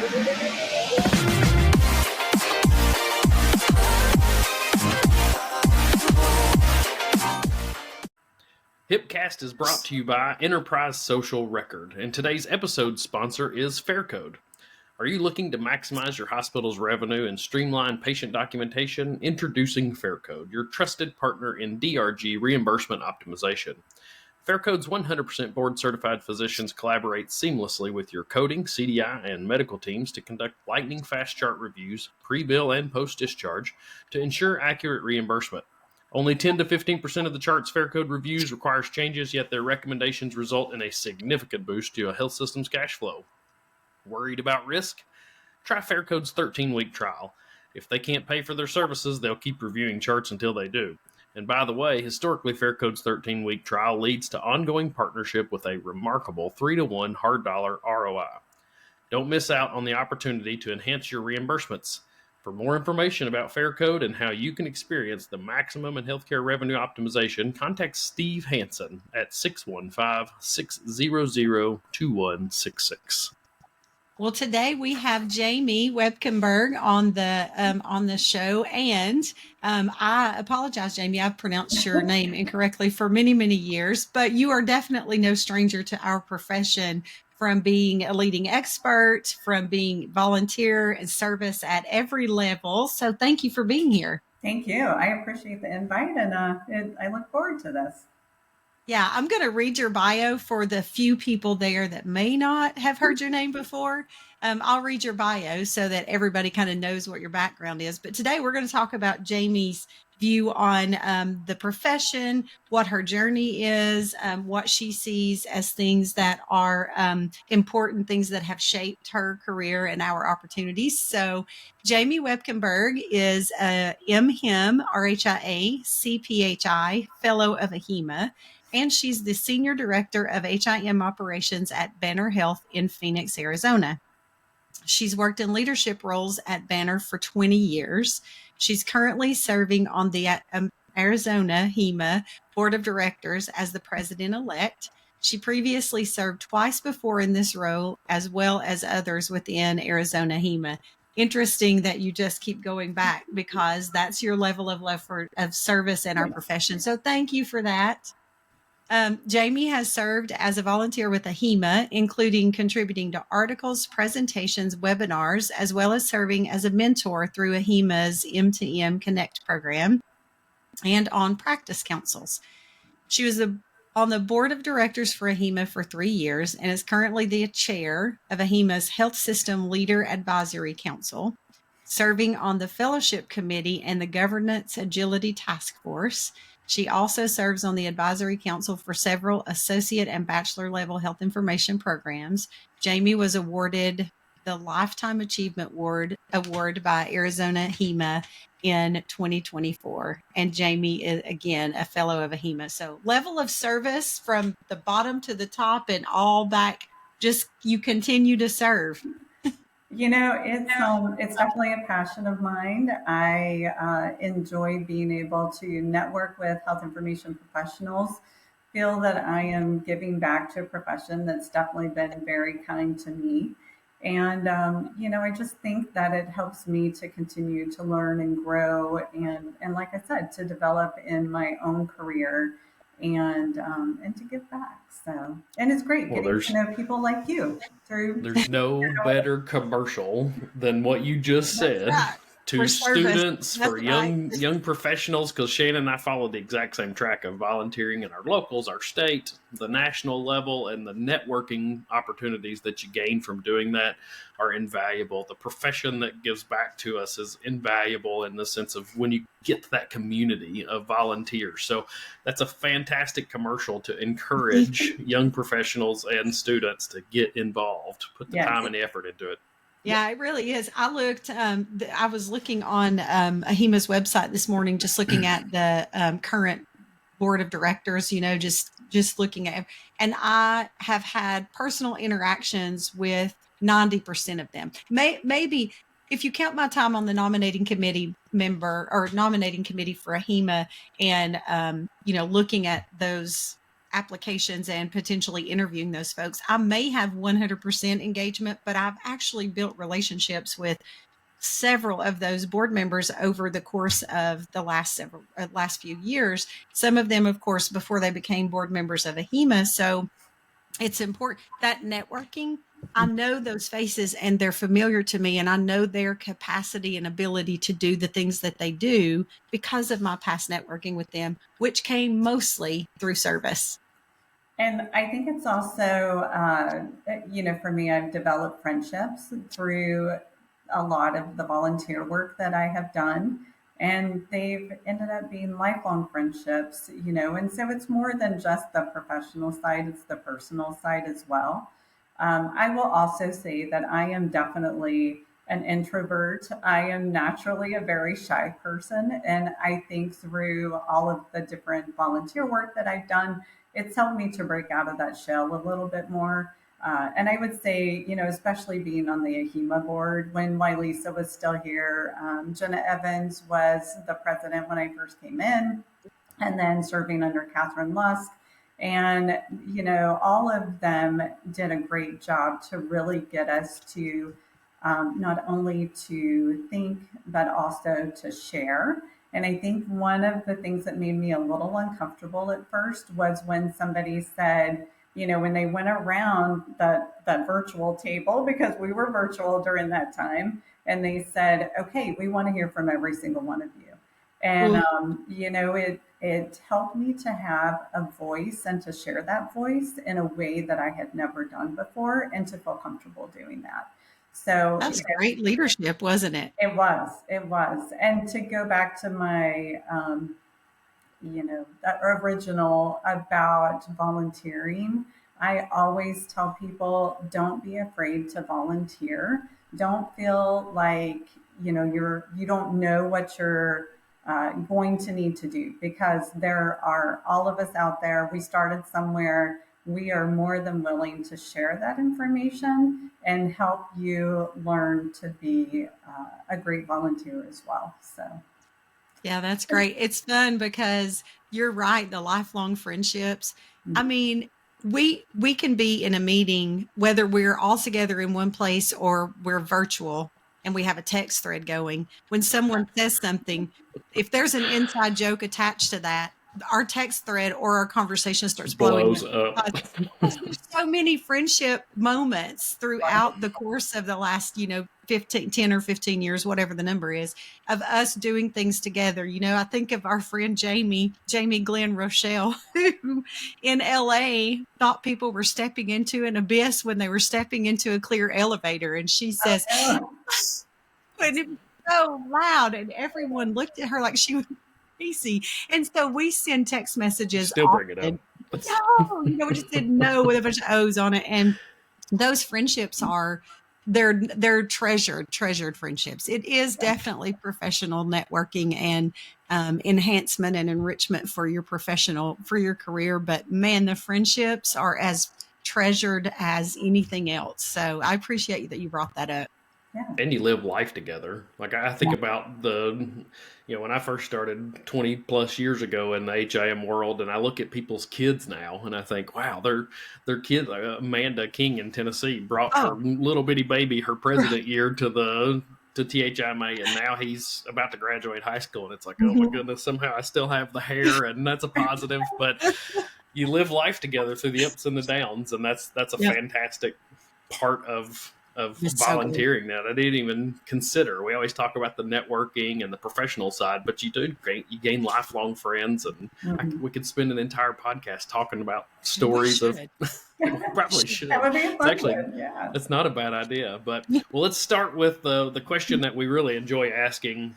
HIPcast is brought to you by Enterprise Social Record, and today's episode sponsor is FairCode. Are you looking to maximize your hospital's revenue and streamline patient documentation? Introducing FairCode, your trusted partner in DRG reimbursement optimization. FairCode's 100% board-certified physicians collaborate seamlessly with your coding, CDI, and medical teams to conduct lightning-fast chart reviews, pre-bill and post-discharge, to ensure accurate reimbursement. Only 10 to 15% of the charts FairCode reviews requires changes, yet their recommendations result in a significant boost to a health system's cash flow. Worried about risk? Try FairCode's 13-week trial. If they can't pay for their services, they'll keep reviewing charts until they do. And by the way, historically, FairCode's 13-week trial leads to ongoing partnership with a remarkable 3-to-1 hard dollar ROI. Don't miss out on the opportunity to enhance your reimbursements. For more information about FairCode and how you can experience the maximum in healthcare revenue optimization, contact Steve Hansen at 615-600-2166. Well, today we have Jami Woekenberg on the show, and I apologize, Jami, I've pronounced your name incorrectly for many, many years, but you are definitely no stranger to our profession, from being a leading expert, from being volunteer and service at every level. So thank you for being here. Thank you. I appreciate the invite, and I look forward to this. Yeah, I'm going to read your bio for the few people there that may not have heard your name before. I'll read your bio so that everybody kind of knows what your background is. But today we're going to talk about Jami's view on the profession, what her journey is, what she sees as things that are important, things that have shaped her career and our opportunities. So Jami Woekenberg is a MHIM, RHIA, CPHI Fellow of AHIMA, and she's the Senior Director of HIM Operations at Banner Health in Phoenix, Arizona. She's worked in leadership roles at Banner for 20 years. She's currently serving on the Arizona HIMA Board of Directors as the president-elect. She previously served twice before in this role, as well as others within Arizona HIMA. Interesting that you just keep going back, because that's your level of love of service in our profession. So thank you for that. Jami has served as a volunteer with AHIMA, including contributing to articles, presentations, webinars, as well as serving as a mentor through AHIMA's M2M Connect program and on practice councils. She was on the board of directors for AHIMA for 3 years and is currently the chair of AHIMA's Health System Leader Advisory Council, serving on the Fellowship Committee and the Governance Agility Task Force. She also serves on the advisory council for several associate and bachelor level health information programs. Jami was awarded the Lifetime Achievement Award by Arizona HIMA in 2024. And Jami is, again, a fellow of AHIMA. So level of service from the bottom to the top and all back, just you continue to serve. You know, it's definitely a passion of mine. I enjoy being able to network with health information professionals, feel that I am giving back to a profession that's definitely been very kind to me. And, I just think that it helps me to continue to learn and grow and like I said, to develop in my own career and to give back. So, and it's great getting to know people like you. There's no better commercial than what you just said. Right. To For students, service. for young professionals, because Shannan and I follow the exact same track of volunteering in our locals, our state, the national level, and the networking opportunities that you gain from doing that are invaluable. The profession that gives back to us is invaluable in the sense of when you get to that community of volunteers. So that's a fantastic commercial to encourage young professionals and students to get involved, put the time and the effort into it. Yeah, it really is. I looked, I was looking on AHIMA's website this morning, just looking at the current board of directors, just looking at, and I have had personal interactions with 90% of them. Maybe if you count my time on the nominating committee member or nominating committee for AHIMA and, looking at those applications and potentially interviewing those folks. I may have 100% engagement, but I've actually built relationships with several of those board members over the course of the last few years. Some of them, of course, before they became board members of AHIMA. So it's important that networking. I know those faces and they're familiar to me, and I know their capacity and ability to do the things that they do because of my past networking with them, which came mostly through service. And I think it's also, for me, I've developed friendships through a lot of the volunteer work that I have done. And they've ended up being lifelong friendships, and so it's more than just the professional side, it's the personal side as well. I will also say that I am definitely an introvert. I am naturally a very shy person. And I think through all of the different volunteer work that I've done, it's helped me to break out of that shell a little bit more. And I would say, especially being on the AHIMA board, when Lisa was still here, Jenna Evans was the president when I first came in, and then serving under Catherine Lusk. And, all of them did a great job to really get us to not only to think, but also to share. And I think one of the things that made me a little uncomfortable at first was when somebody said, when they went around that virtual table, because we were virtual during that time, and they said, okay, we want to hear from every single one of you. And, it helped me to have a voice and to share that voice in a way that I had never done before, and to feel comfortable doing that. So that's great leadership, wasn't it? It was. And to go back to my, that original about volunteering, I always tell people, don't be afraid to volunteer. Don't feel like, you don't know what you're going to need to do, because there are all of us out there. We started somewhere. We are more than willing to share that information and help you learn to be a great volunteer as well. So, yeah, that's great. It's fun because you're right. The lifelong friendships. I mean, we can be in a meeting, whether we're all together in one place or we're virtual, and we have a text thread going. When someone says something, if there's an inside joke attached to that, our text thread or our conversation starts blowing up. There's so many friendship moments throughout the course of the last, 10 or 15 years, whatever the number is, of us doing things together. I think of our friend Jami Glenn Rochelle, who in LA thought people were stepping into an abyss when they were stepping into a clear elevator. And she says, and it was so loud, and everyone looked at her like she was crazy. And so we send text messages. Still bring it up. No, we just said no with a bunch of O's on it. And those friendships they're treasured friendships. It is definitely professional networking and enhancement and enrichment for your career. But man, the friendships are as treasured as anything else. So I appreciate that you brought that up. Yeah. And you live life together. Like I think about when I first started 20 plus years ago in the HIM world, and I look at people's kids now, and I think, wow, their kids. Amanda King in Tennessee brought her little bitty baby her president year to THIMA, and now he's about to graduate high school, and it's like, oh my goodness, somehow I still have the hair, and that's a positive. But you live life together through the ups and the downs, and that's a fantastic part of volunteering that I didn't even consider. We always talk about the networking and the professional side, but you gain lifelong friends, and we could spend an entire podcast talking about stories of. Probably should. That would be a fun one. That's not a bad idea. But well, let's start with the question that we really enjoy asking,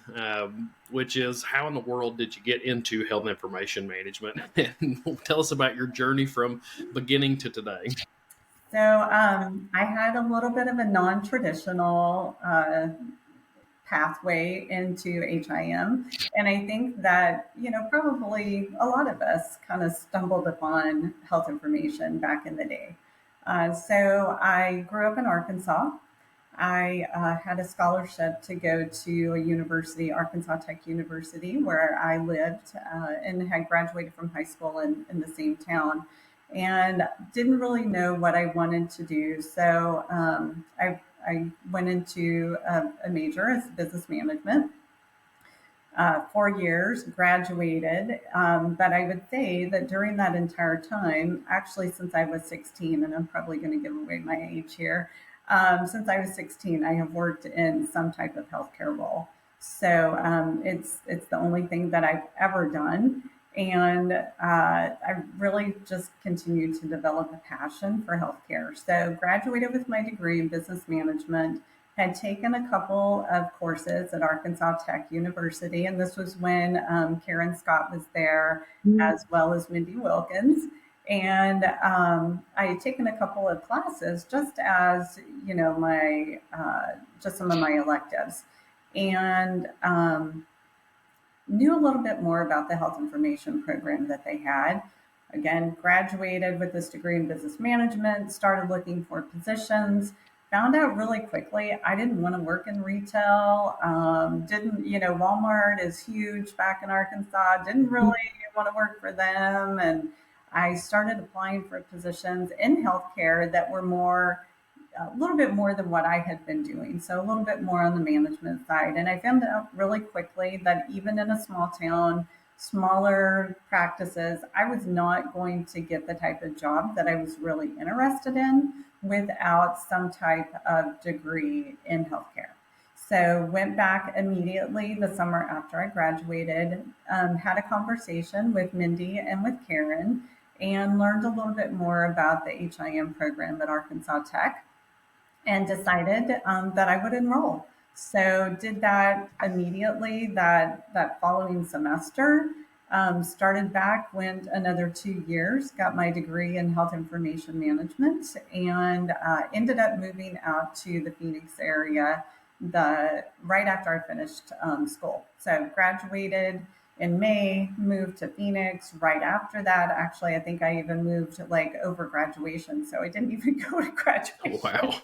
which is, how in the world did you get into health information management? And tell us about your journey from beginning to today. So I had a little bit of a non-traditional pathway into HIM. And I think that, probably a lot of us kind of stumbled upon health information back in the day. So I grew up in Arkansas. I had a scholarship to go to a university, Arkansas Tech University, where I lived and had graduated from high school in the same town. and didn't really know what I wanted to do. So I went into a major as business management. 4 years, graduated. But I would say that during that entire time, actually, since I was 16, and I'm probably going to give away my age here, since I was 16, I have worked in some type of healthcare role. So it's the only thing that I've ever done. And I really just continued to develop a passion for healthcare. So graduated with my degree in business management, had taken a couple of courses at Arkansas Tech University, and this was when Karen Scott was there, as well as Mindy Wilkins. And I had taken a couple of classes just as, my just some of my electives, and knew a little bit more about the health information program that they had. Again, graduated with this degree in business management, started looking for positions, found out really quickly I didn't want to work in retail. Didn't, Walmart is huge back in Arkansas, didn't really want to work for them. And I started applying for positions in healthcare that were a little bit more than what I had been doing. So a little bit more on the management side. And I found out really quickly that even in a small town, smaller practices, I was not going to get the type of job that I was really interested in without some type of degree in healthcare. So went back immediately the summer after I graduated, had a conversation with Mindy and with Karen, and learned a little bit more about the HIM program at Arkansas Tech, and decided that I would enroll. So did that immediately that following semester. Started back, went another 2 years, got my degree in health information management, and ended up moving out to the Phoenix area right after I finished school. So graduated in May, moved to Phoenix right after that. Actually, I think I even moved over graduation, so I didn't even go to graduation. Wow.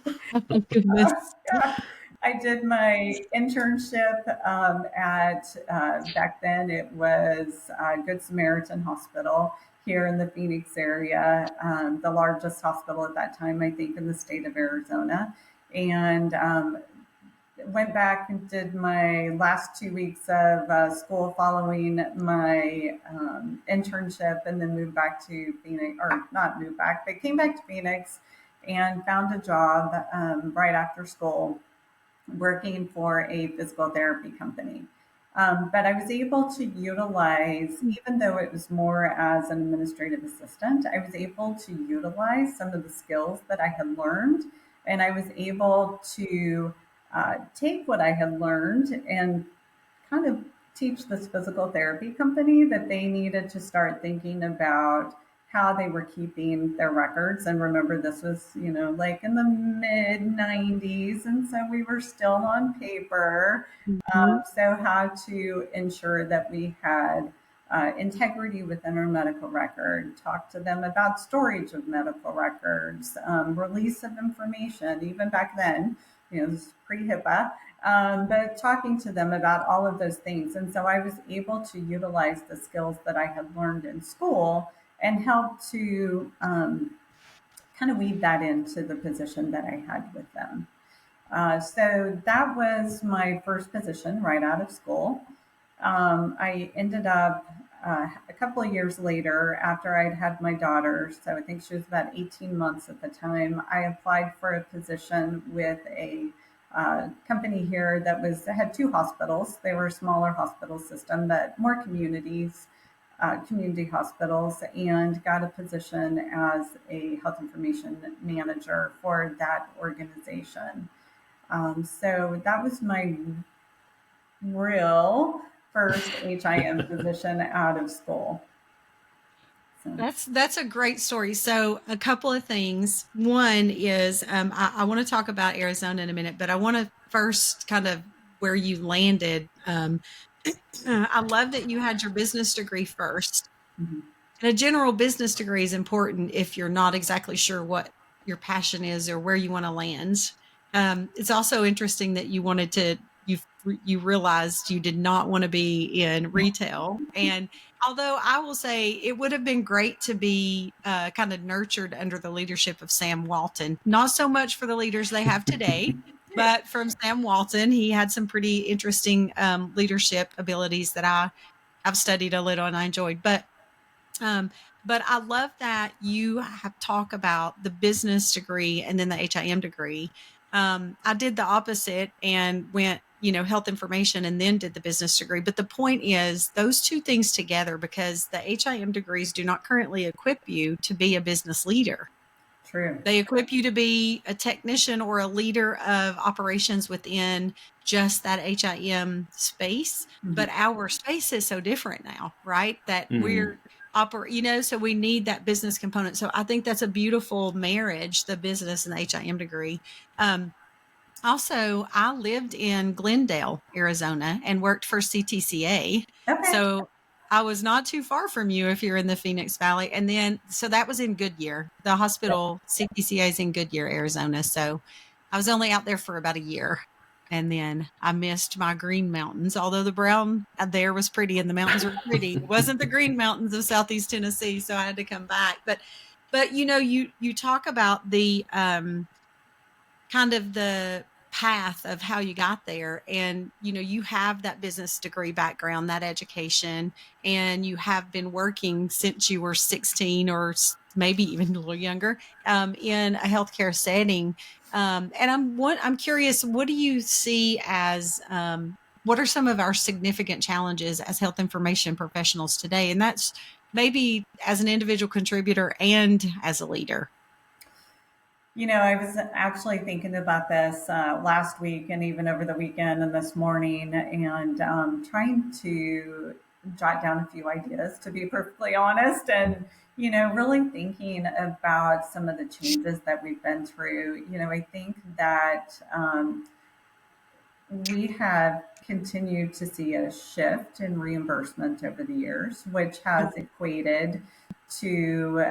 Oh, goodness. Yeah. I did my internship at, back then it was Good Samaritan Hospital here in the Phoenix area, the largest hospital at that time, I think, in the state of Arizona. And went back and did my last 2 weeks of school following my internship, and then moved back to Phoenix, or not moved back, but came back to Phoenix and found a job right after school working for a physical therapy company. But I was able to utilize, even though it was more as an administrative assistant, I was able to utilize some of the skills that I had learned. And I was able to take what I had learned and kind of teach this physical therapy company that they needed to start thinking about how they were keeping their records. And remember, this was, in the mid 90s. And so we were still on paper. So how to ensure that we had integrity within our medical record, talk to them about storage of medical records, release of information, even back then, this is pre-HIPAA, but talking to them about all of those things. And so I was able to utilize the skills that I had learned in school and help to kind of weave that into the position that I had with them. So that was my first position right out of school. I ended up a couple of years later, after I'd had my daughter, so I think she was about 18 months at the time, I applied for a position with a company here that had two hospitals. They were a smaller hospital system, but more community hospitals, and got a position as a health information manager for that organization. So that was my real first HIM position out of school. So. That's a great story. So a couple of things. One is I want to talk about Arizona in a minute, but I want to first kind of where you landed. I love that you had your business degree first. Mm-hmm. And a general business degree is important if you're not exactly sure what your passion is or where you want to land. It's also interesting that you wanted to you realized you did not want to be in retail. And although I will say it would have been great to be kind of nurtured under the leadership of Sam Walton, not so much for the leaders they have today, but from Sam Walton, he had some pretty interesting leadership abilities that I've studied a little and I enjoyed. But I love that you have talk about the business degree and then the HIM degree. I did the opposite and went, health information and then did the business degree. But the point is those two things together, because the HIM degrees do not currently equip you to be a business leader. True. They equip you to be a technician or a leader of operations within just that HIM space. Mhm. But our space is so different now, right? That Mhm. we're so we need that business component. So I think that's a beautiful marriage, the business and the HIM degree. Also, I lived in Glendale, Arizona, and worked for CTCA. Okay. So I was not too far from you if you're in the Phoenix Valley. And then, so that was in Goodyear. The hospital, CTCA, is in Goodyear, Arizona. So I was only out there for about a year. And then I missed my green mountains, although the brown there was pretty and the mountains were pretty. It wasn't the green mountains of Southeast Tennessee. So I had to come back. But you talk about the, kind of the path of how you got there, and you have that business degree background, that education, and you have been working since you were 16 or maybe even a little younger in a healthcare setting. And I'm curious, what do you see as what are some of our significant challenges as health information professionals today? And that's maybe as an individual contributor and as a leader. I was actually thinking about this last week and even over the weekend and this morning, and trying to jot down a few ideas, to be perfectly honest, and really thinking about some of the changes that we've been through. I think that we have continued to see a shift in reimbursement over the years, which has equated to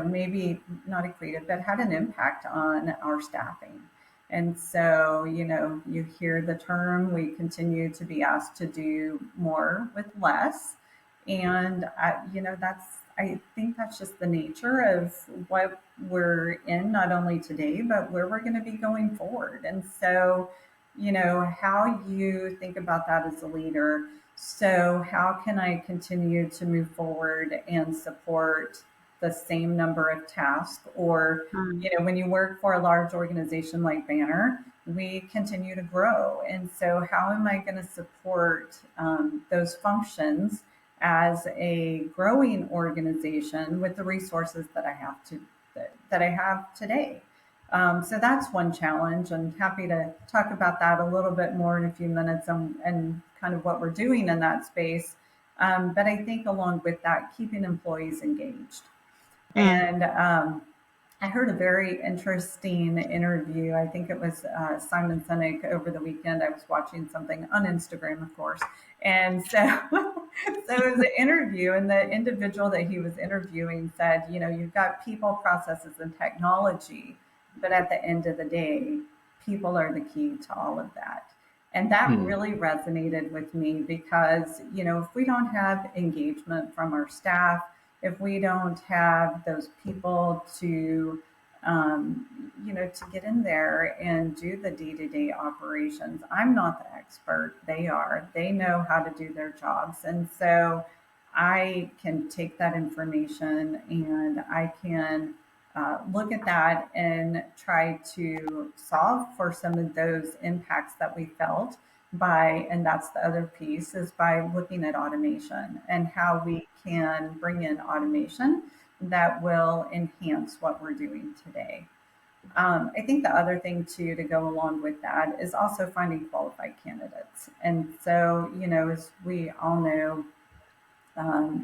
maybe not equated, but had an impact on our staffing. And so, you hear the term, we continue to be asked to do more with less. And, I think that's just the nature of what we're in, not only today, but where we're going to be going forward. And so, how you think about that as a leader. So, how can I continue to move forward and support the same number of tasks? Or when you work for a large organization like Banner, we continue to grow, and so how am I going to support those functions as a growing organization with the resources that I have today? So that's one challenge, and happy to talk about that a little bit more in a few minutes, and kind of what we're doing in that space. But I think along with that, keeping employees engaged. And I heard a very interesting interview. I think it was Simon Sinek over the weekend. I was watching something on Instagram, of course. And so, so it was an interview, and the individual that he was interviewing said, you've got people, processes, and technology, but at the end of the day, people are the key to all of that. And that really resonated with me because, if we don't have engagement from our staff, if we don't have those people to, to get in there and do the day-to-day operations, I'm not the expert. They are. They know how to do their jobs. And so I can take that information and I can look at that and try to solve for some of those impacts that we felt and that's the other piece, is by looking at automation and how we can bring in automation that will enhance what we're doing today. I think the other thing too, to go along with that, is also finding qualified candidates. And so, as we all know,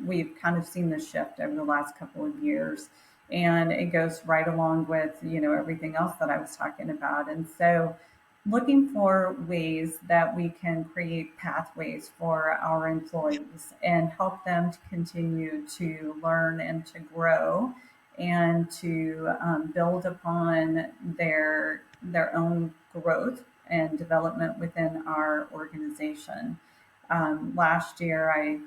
we've kind of seen the shift over the last couple of years, and it goes right along with, everything else that I was talking about. And so looking for ways that we can create pathways for our employees and help them to continue to learn and to grow, and to build upon their own growth and development within our organization. Last year, I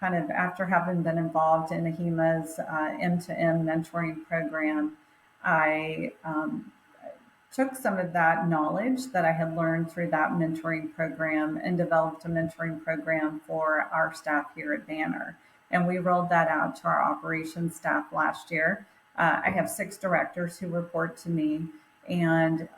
kind of, after having been involved in AHIMA's M2M mentoring program, I took some of that knowledge that I had learned through that mentoring program and developed a mentoring program for our staff here at Banner. And we rolled that out to our operations staff last year. I have 6 directors who report to me, and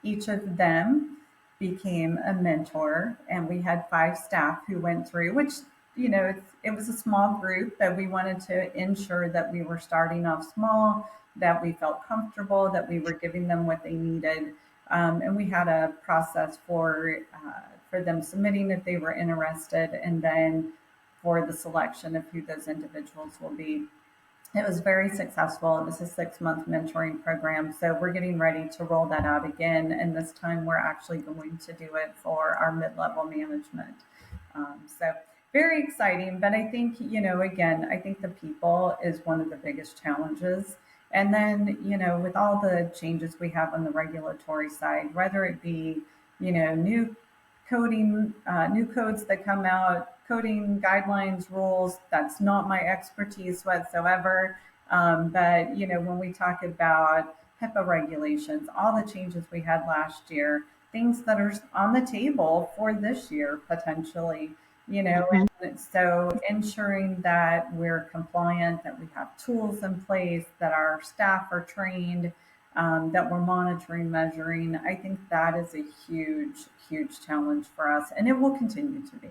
each of them became a mentor. And we had 5 staff who went through, which, it was a small group, but we wanted to ensure that we were starting off small, that we felt comfortable, that we were giving them what they needed. And we had a process for them submitting if they were interested, and then for the selection of who those individuals will be. It was very successful. It was a 6-month mentoring program. So we're getting ready to roll that out again. And this time we're actually going to do it for our mid-level management. So very exciting. But I think, again, I think the people is one of the biggest challenges. And then, with all the changes we have on the regulatory side, whether it be, new coding, new codes that come out, coding guidelines, rules, that's not my expertise whatsoever. But, when we talk about HIPAA regulations, all the changes we had last year, things that are on the table for this year, potentially, and so ensuring that we're compliant, that we have tools in place, that our staff are trained, that we're monitoring, measuring. I think that is a huge, huge challenge for us, and it will continue to be.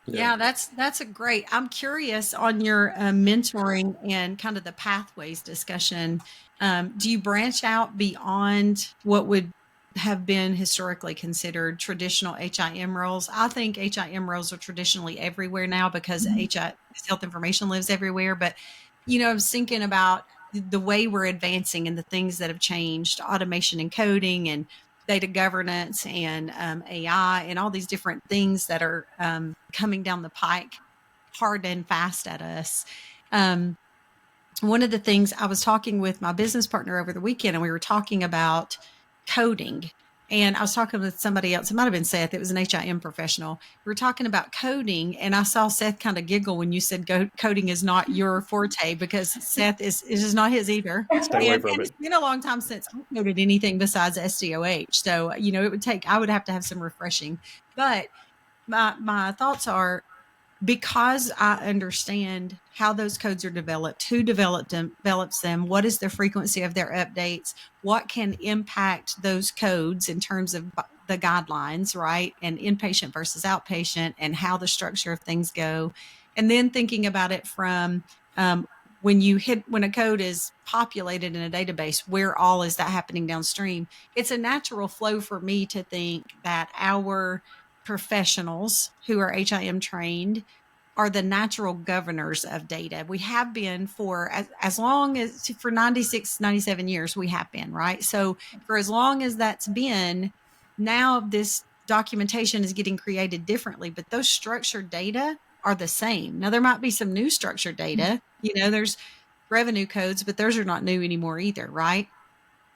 Yeah, that's a great. I'm curious on your mentoring and kind of the pathways discussion. Do you branch out beyond what would have been historically considered traditional HIM roles? I think HIM roles are traditionally everywhere now because health information lives everywhere. But, I was thinking about the way we're advancing and the things that have changed, automation and coding and data governance and AI and all these different things that are coming down the pike hard and fast at us. One of the things, I was talking with my business partner over the weekend, and we were talking about coding. And I was talking with somebody else. It might have been Seth. It was an HIM professional. We were talking about coding, and I saw Seth kind of giggle when you said coding is not your forte, because Seth is not his either. Stay away from it. It's been a long time since I coded anything besides SDOH. So, I would have to have some refreshing. But my thoughts are, because I understand how those codes are developed, who develops them, what is the frequency of their updates, what can impact those codes in terms of the guidelines, right? And inpatient versus outpatient, and how the structure of things go. And then thinking about it from when a code is populated in a database, where all is that happening downstream? It's a natural flow for me to think that our professionals who are HIM trained are the natural governors of data. We have been for as long as, for 96, 97 years, we have been, right? So for as long as that's been, now this documentation is getting created differently, but those structured data are the same. Now there might be some new structured data, there's revenue codes, but those are not new anymore either, right?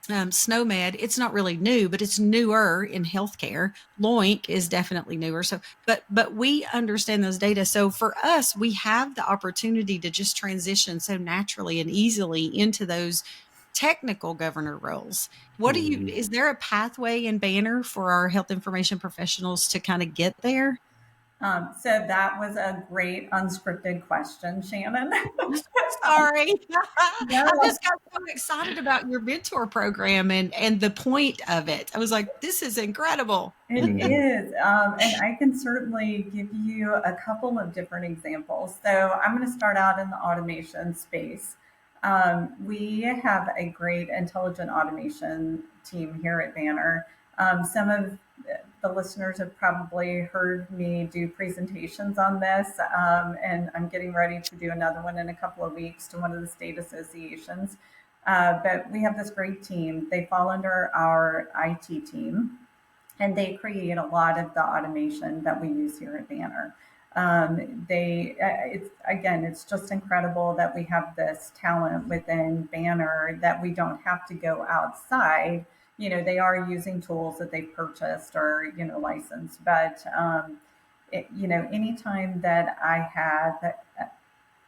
SNOMED, it's not really new, but it's newer in healthcare. LOINC is definitely newer. So, but we understand those data. So for us, we have the opportunity to just transition so naturally and easily into those technical governor roles. Is there a pathway in Banner for our health information professionals to kind of get there? So that was a great unscripted question, Shannon. Sorry. I just got so excited about your mentor program and the point of it. I was like, this is incredible. It is. And I can certainly give you a couple of different examples. So I'm going to start out in the automation space. We have a great intelligent automation team here at Banner. Some of the listeners have probably heard me do presentations on this, and I'm getting ready to do another one in a couple of weeks to one of the state associations. But we have this great team. They fall under our IT team, and they create a lot of the automation that we use here at Banner. It's just incredible that we have this talent within Banner that we don't have to go outside. They are using tools that they've purchased or, licensed, but anytime that I have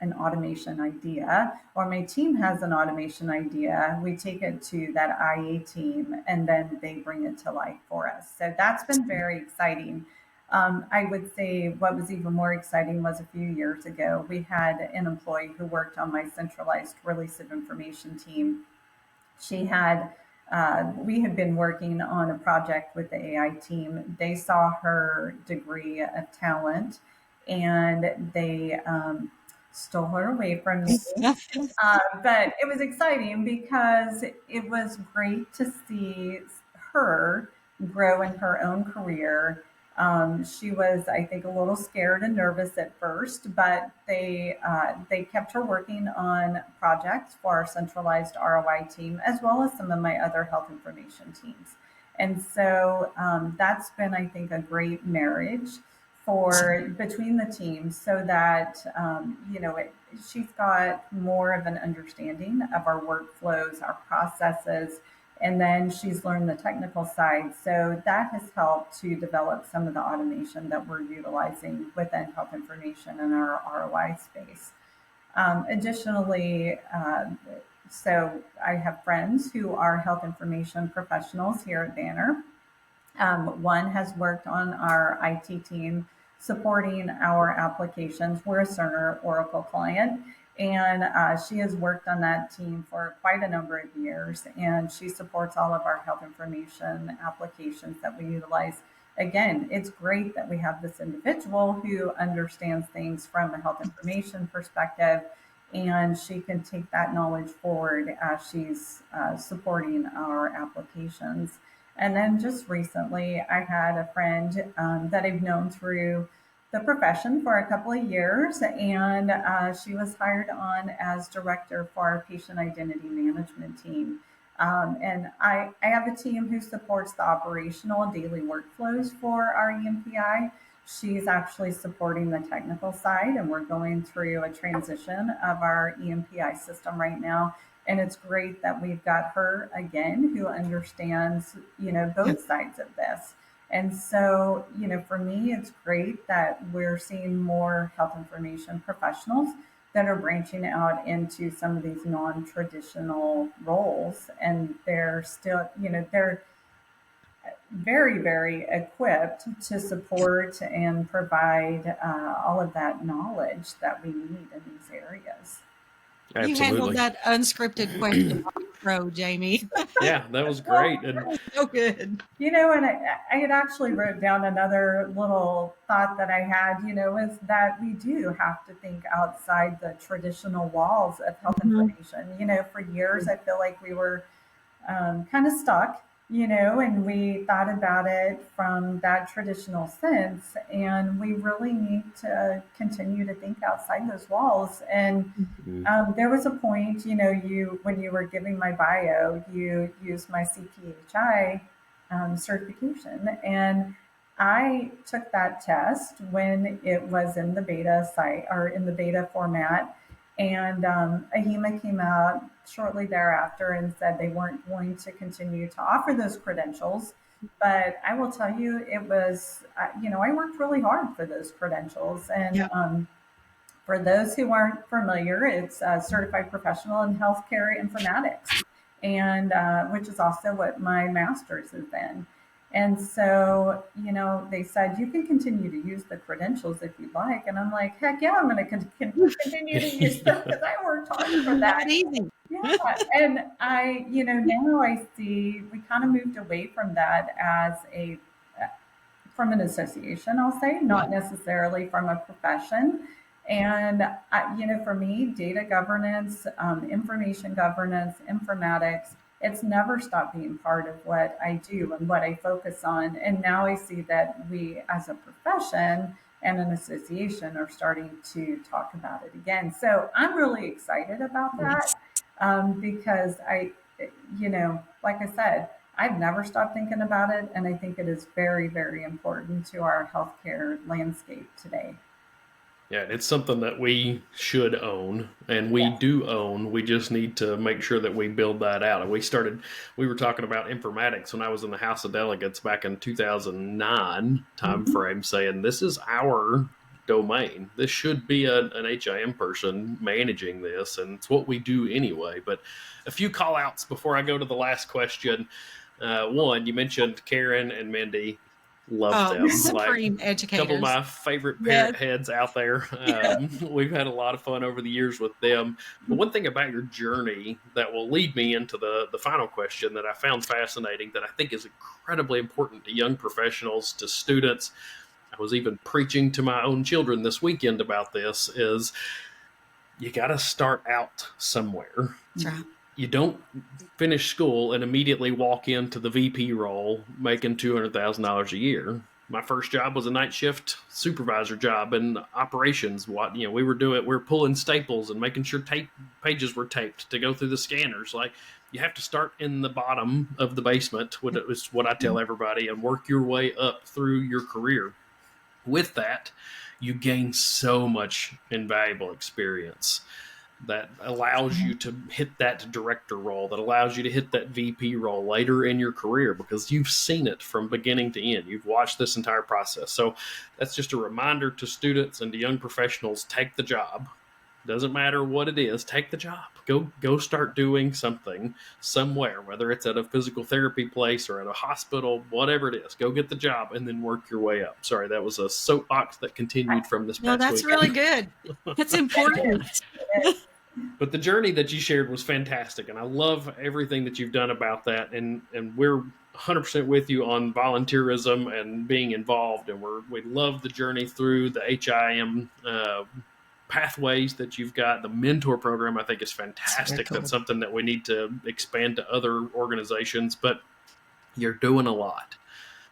an automation idea or my team has an automation idea, we take it to that IA team and then they bring it to life for us. So that's been very exciting. I would say what was even more exciting was a few years ago, we had an employee who worked on my centralized release of information team. We had been working on a project with the AI team. They saw her degree of talent and they stole her away from me. But it was exciting because it was great to see her grow in her own career. She was, I think, a little scared and nervous at first, but they kept her working on projects for our centralized ROI team, as well as some of my other health information teams. And so that's been, I think, a great marriage for between the teams, so that she's got more of an understanding of our workflows, our processes, and then she's learned the technical side. So that has helped to develop some of the automation that we're utilizing within health information in our ROI space. Additionally, so I have friends who are health information professionals here at Banner. One has worked on our IT team supporting our applications. We're a Cerner Oracle client, and she has worked on that team for quite a number of years, and she supports all of our health information applications that we utilize. Again, it's great that we have this individual who understands things from a health information perspective, and she can take that knowledge forward as she's supporting our applications. And then just recently, I had a friend that I've known through the profession for a couple of years, and she was hired on as director for our patient identity management team. And I have a team who supports the operational daily workflows for our EMPI. She's actually supporting the technical side, and we're going through a transition of our EMPI system right now. And it's great that we've got her again, who understands, both sides of this. And so, for me, it's great that we're seeing more health information professionals that are branching out into some of these non-traditional roles. And they're still, they're very, very equipped to support and provide all of that knowledge that we need in these areas. Absolutely. You handled that unscripted question pro, Jami. Yeah, that was great. And so good. And I had actually wrote down another little thought that I had, is that we do have to think outside the traditional walls of health information. For years, I feel like we were kind of stuck, and we thought about it from that traditional sense. And we really need to continue to think outside those walls. And there was a point, when you were giving my bio, you used my CPHI certification. And I took that test when it was in the beta site or in the beta format. And AHIMA came out shortly thereafter and said they weren't going to continue to offer those credentials. But I will tell you, it was, I worked really hard for those credentials. And for those who aren't familiar, it's a certified professional in healthcare informatics, and which is also what my master's is in. And so, they said, you can continue to use the credentials if you'd like. And I'm like, heck yeah, I'm going to continue to use them because I worked hard for that. Easy. Yeah. And I, now I see we kind of moved away from that as from an association, I'll say, not necessarily from a profession. And, for me, data governance, information governance, informatics, it's never stopped being part of what I do and what I focus on. And now I see that we as a profession and an association are starting to talk about it again. So I'm really excited about that because like I said, I've never stopped thinking about it. And I think it is very, very important to our healthcare landscape today. Yeah, it's something that we should own, and we Yes. do own. We just need to make sure that we build that out. And we were talking about informatics when I was in the House of Delegates back in 2009 Mhm. timeframe, saying this is our domain. This should be an HIM person managing this, and it's what we do anyway. But a few call outs before I go to the last question. One, you mentioned Karen and Mindy. Love Oh, them. Like, supreme couple of educators. my favorite Yes. parent heads out there. Yes. We've had a lot of fun over the years with them. But one thing about your journey that will lead me into the final question that I found fascinating, that I think is incredibly important to young professionals, to students. I was even preaching to my own children this weekend about this, is you got to start out somewhere. That's right. You don't finish school and immediately walk into the VP role making $200,000 a year. My first job was a night shift supervisor job in operations. We were pulling staples and making sure pages were taped to go through the scanners. Like, you have to start in the bottom of the basement, which is what I tell everybody, and work your way up through your career. With that, you gain so much invaluable experience that allows you to hit that director role, that allows you to hit that VP role later in your career, because you've seen it from beginning to end. You've watched this entire process. So that's just a reminder to students and to young professionals: take the job. Doesn't matter what it is, take the job. Go start doing something somewhere, whether it's at a physical therapy place or at a hospital, whatever it is. Go get the job and then work your way up. Sorry, that was a soapbox that continued from this No, past that's week. really good. That's important. But the journey that you shared was fantastic, and I love everything that you've done about that. And we're 100% with you on volunteerism and being involved, and we love the journey through the HIM pathways that you've got. The mentor program, I think, is fantastic. Cool. That's something that we need to expand to other organizations. But you're doing a lot.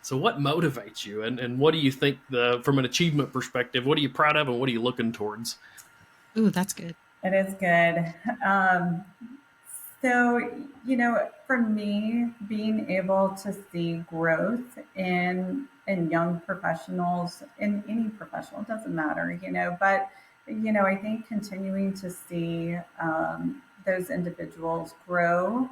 So what motivates you, and what do you think, from an achievement perspective, what are you proud of and what are you looking towards? Ooh, that's good. It is good. So, for me, being able to see growth in young professionals, in any professional, it doesn't matter, but, I think continuing to see those individuals grow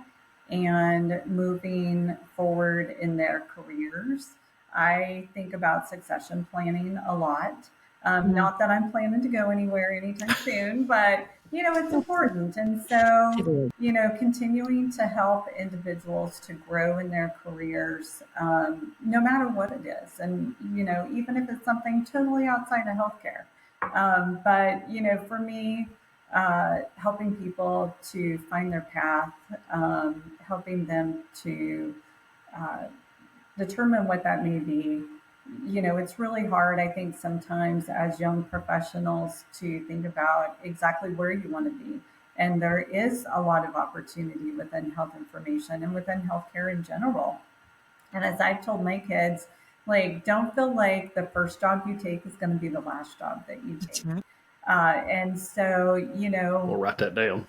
and moving forward in their careers. I think about succession planning a lot. Not that I'm planning to go anywhere anytime soon, but it's important. And so, continuing to help individuals to grow in their careers, no matter what it is. And, even if it's something totally outside of healthcare. But, for me, helping people to find their path, helping them to uh, determine what that may be. It's really hard, I think, sometimes as young professionals to think about exactly where you want to be. And there is a lot of opportunity within health information and within healthcare in general. And as I've told my kids, like, don't feel like the first job you take is going to be the last job that you That's take. right. And so, We'll write that down.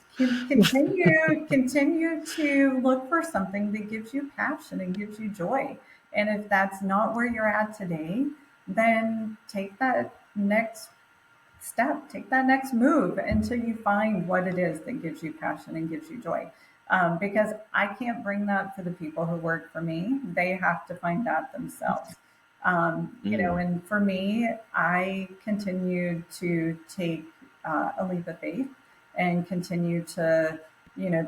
continue to look for something that gives you passion and gives you joy. And if that's not where you're at today, then take that next step, take that next move until you find what it is that gives you passion and gives you joy. Because I can't bring that to the people who work for me. They have to find that themselves. And for me, I continue to take a leap of faith and continue to,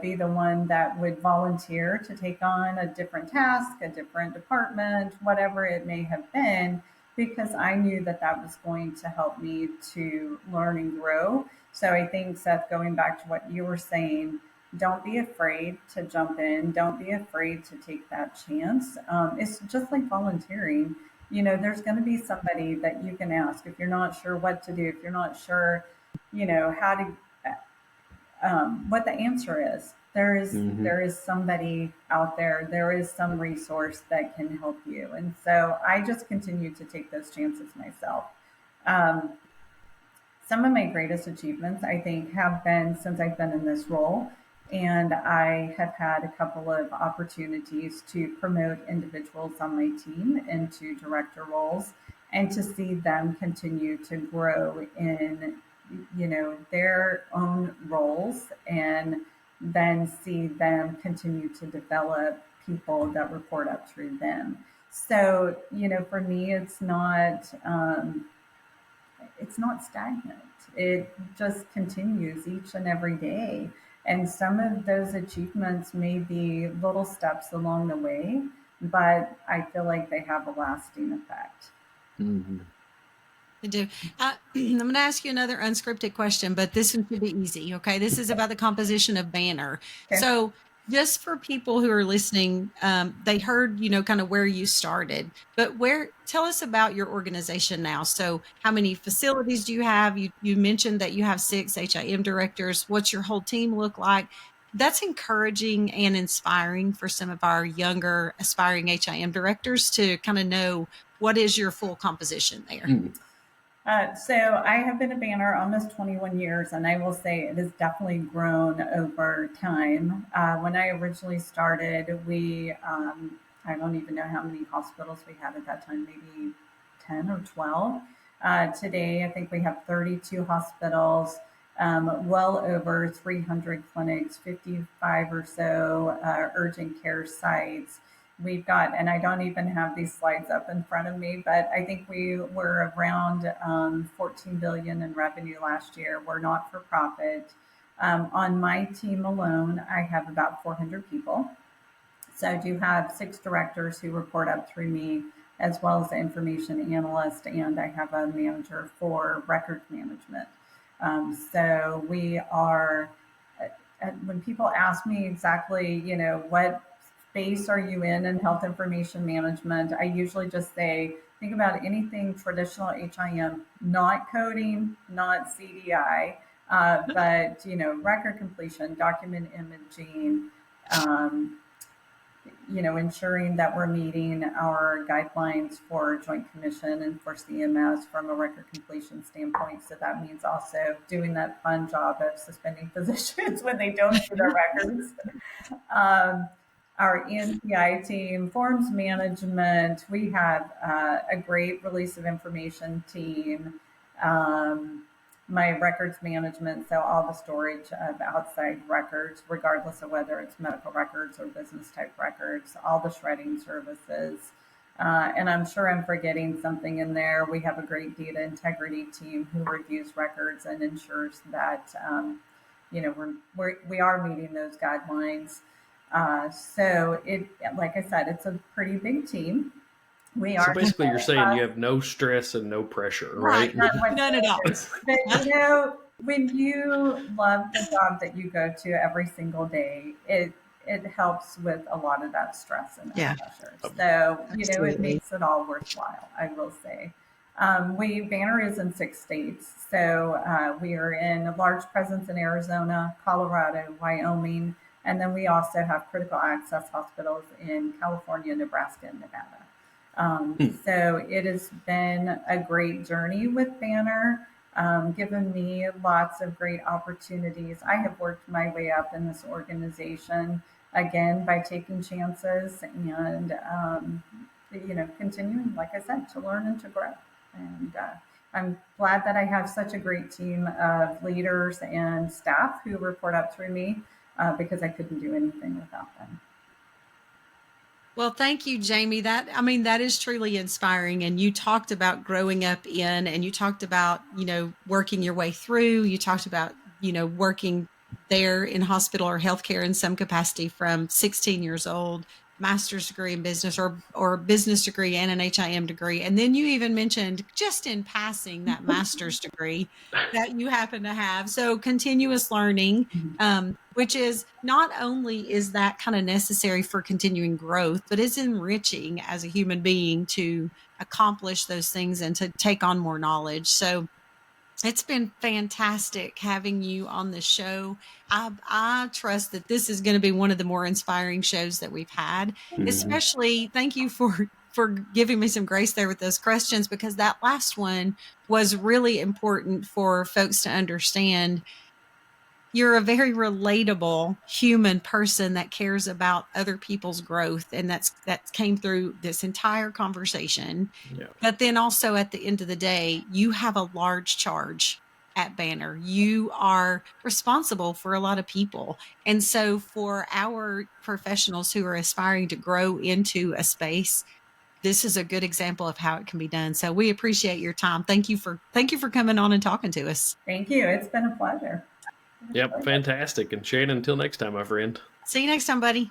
be the one that would volunteer to take on a different task, a different department, whatever it may have been, because I knew that that was going to help me to learn and grow. So I think, Seth, going back to what you were saying, don't be afraid to jump in. Don't be afraid to take that chance. It's just like volunteering. There's going to be somebody that you can ask if you're not sure what to do, if you're not sure, how to, what the answer is. There is somebody out there. There is some resource that can help you. And so I just continue to take those chances myself. Um, some of my greatest achievements, I think, have been since I've been in this role. And I have had a couple of opportunities to promote individuals on my team into director roles. and to see them continue to grow in, their own roles, and then see them continue to develop people that report up through them. So, for me, it's not stagnant. It just continues each and every day. And some of those achievements may be little steps along the way, but I feel like they have a lasting effect. Mm-hmm. I do. I'm going to ask you another unscripted question, but this one should be easy. Okay. This is about the composition of Banner. Okay. So just for people who are listening, they heard, kind of where you started, but tell us about your organization now. So how many facilities do you have? You mentioned that you have 6 HIM directors. What's your whole team look like? That's encouraging and inspiring for some of our younger aspiring HIM directors to kind of know what is your full composition there. Mm-hmm. So I have been a Banner almost 21 years, and I will say it has definitely grown over time. When I originally started, I don't even know how many hospitals we had at that time, maybe 10 or 12. Today, I think we have 32 hospitals, well over 300 clinics, 55 or so urgent care sites. We've got, and I don't even have these slides up in front of me, but I think we were around 14 billion in revenue last year. We're not for profit. On my team alone, I have about 400 people. So I do have 6 directors who report up through me, as well as the information analyst, and I have a manager for records management. So we are, when people ask me exactly, what space are you in health information management, I usually just say, think about anything traditional HIM, not coding, not CDI, but, record completion, document imaging, ensuring that we're meeting our guidelines for Joint Commission and for CMS from a record completion standpoint. So that means also doing that fun job of suspending physicians when they don't do their records. Our ENPI team, forms management, we have a great release of information team, my records management, so all the storage of outside records, regardless of whether it's medical records or business type records, all the shredding services. And I'm sure I'm forgetting something in there. We have a great data integrity team who reviews records and ensures that, we are meeting those guidelines. So like I said, it's a pretty big team. So basically you're saying you have no stress and no pressure, right? None at all. But when you love the job that you go to every single day, it helps with a lot of that stress and that pressure. So, it makes it all worthwhile, I will say. Banner is in 6 states. So we are in a large presence in Arizona, Colorado, Wyoming, and then we also have critical access hospitals in California, Nebraska, and Nevada. So it has been a great journey with Banner, given me lots of great opportunities. I have worked my way up in this organization, again, by taking chances and, continuing, like I said, to learn and to grow. And I'm glad that I have such a great team of leaders and staff who report up through me, because I couldn't do anything without them. Well, thank you, Jami. That is truly inspiring. And you talked about growing up in, and you talked about, working your way through. You talked about, working there in hospital or healthcare in some capacity from 16 years old, master's degree in business or business degree and an HIM degree. And then you even mentioned just in passing that master's degree that you happen to have. So continuous learning, which is not only is that kind of necessary for continuing growth, but it's enriching as a human being to accomplish those things and to take on more knowledge. So it's been fantastic having you on the show. I trust that this is going to be one of the more inspiring shows that we've had. Especially, thank you for giving me some grace there with those questions, because that last one was really important for folks to understand. you're a very relatable human person that cares about other people's growth. And that came through this entire conversation. Yeah. But then also at the end of the day, you have a large charge at Banner. You are responsible for a lot of people. And so for our professionals who are aspiring to grow into a space, this is a good example of how it can be done. So we appreciate your time. Thank you for coming on and talking to us. Thank you. It's been a pleasure. Yep, fantastic. And Shannon, until next time, my friend. See you next time, buddy.